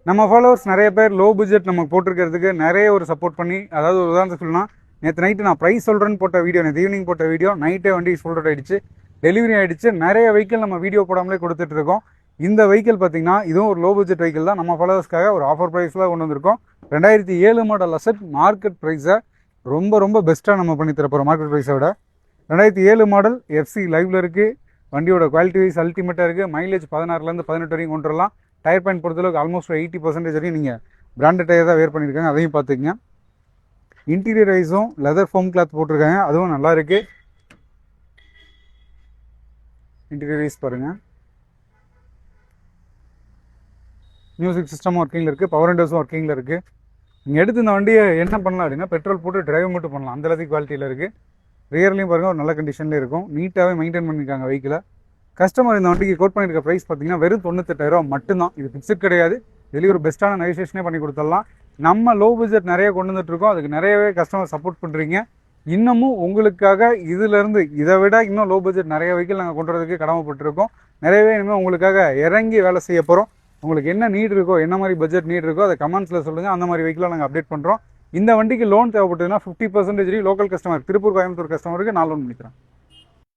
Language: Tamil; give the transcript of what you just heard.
நம்ம ஃபாலோவர்ஸ் நிறைய பேர் லோ பட்ஜெட் நமக்கு போட்டிருக்கிறதுக்கு நிறைய ஒரு சப்போர்ட் பண்ணி, அதாவது ஒரு உதாரணத்துக்கு சொல்லலாம், நேற்று நைட்டு நான் ப்ரைஸ் சொல்கிறேன்னு போட்ட வீடியோ, நேற்று ஈவினிங் போட்ட வீடியோ நைட்டே வண்டி சோல்ட் அவுட் ஆகிடுச்சு, டெலிவரி ஆகிடுச்சு. நிறைய வெஹிக்கிள் நம்ம வீடியோ போடாமலே கொடுத்துட்ருக்கோம். இந்த வெஹிக்கிள் பார்த்தீங்கன்னா இதுவும் ஒரு லோ பட்ஜெட் வெஹிக்கிள் தான். நம்ம ஃபாலோவர்ஸ்க்காக ஒரு ஆஃபர் ப்ரைஸில் கொண்டு வந்திருக்கோம். 2007 மாடல் அசெட், மார்க்கெட் ப்ரைஸை ரொம்ப ரொம்ப பெஸ்ட்டாக நம்ம பண்ணி தரப்போகிறோம். மார்க்கெட் ப்ரைஸை விட 2007 மாடல் எஃப்சி லைவில் இருக்குது. வண்டியோட குவாலிட்டி வைஸ் அல்டிமேட்டாக இருக்குது. மைலேஜ் 16லேருந்து 18 வரைக்கும் கொண்டு வரலாம். டயர் பாயிண்ட் பொறுத்தளவுக்கு ஆல்மோஸ்ட் 80% வரையும் நீங்கள் பிராண்டட் டயர் தான் வேர் பண்ணியிருக்காங்க, அதையும் பார்த்துக்கங்க. இன்டீரியர் வைஸும் லெதர் ஃபோம் கிளாத் போட்டிருக்காங்க, அதுவும் நல்லா இருக்குது. இன்டீரியர் வைஸ் பாருங்கள். மியூசிக் சிஸ்டமும் ஒர்க்கிங்கில் இருக்குது, பவர் விண்டோஸும் ஒர்க்கிங்கில் இருக்குது. நீங்கள் எடுத்து இந்த வண்டியை என்ன பண்ணலாம் அப்படின்னா, பெட்ரோல் போட்டு டிரைவ் மட்டும் பண்ணலாம், அந்த அளவுக்கு குவாலிட்டியில் இருக்குது. ரியர்லையும் பாருங்கள் ஒரு நல்ல கண்டிஷன்லேயே இருக்கும். நீட்டாகவே மெயின்டைன் பண்ணியிருக்காங்க வெஹிக்கிளை. கஸ்டமர் இந்த வண்டிக்கு கோட் பண்ணியிருக்க ப்ரைஸ் பார்த்தீங்கன்னா வெறும் 98,000 மட்டும்தான். இது ஃபிக்ஸட் கிடையாது. இதுலேயும் ஒரு பெஸ்ட்டான நெகோசியேஷனே பண்ணி கொடுத்துடலாம். நம்ம லோ பட்ஜெட் நிறைய கொண்டு வந்துட்டுருக்கோம், அதுக்கு நிறையவே கஸ்டமர் சப்போர்ட் பண்ணுறீங்க. இன்னமும் உங்களுக்காக இதிலேருந்து இதை விட இன்னும் லோ பட்ஜெட் நிறைய வெஹிக்கிள் நாங்கள் கொண்டு வரதுக்கு கடமைப்பட்டிருக்கோம். நிறையவே இனிமேல் உங்களுக்காக இறங்கி வேலை செய்ய போகிறோம். உங்களுக்கு என்ன நீட் இருக்கோ, என்ன மாதிரி பட்ஜெட் நீட் இருக்கோ அதை கமெண்ட்ஸில் சொல்லுங்கள். அந்த மாதிரி வெஹிக்கிளாக நாங்கள் அப்டேட் பண்ணுறோம். இந்த வண்டிக்கு லோன் தேவைப்பட்டதுன்னா 50% லோக்கல் கஸ்டமர், திருப்பூர் கோயம்புத்தூர் கஸ்டமருக்கு நான் லோன் பண்ணிக்கிறேன்.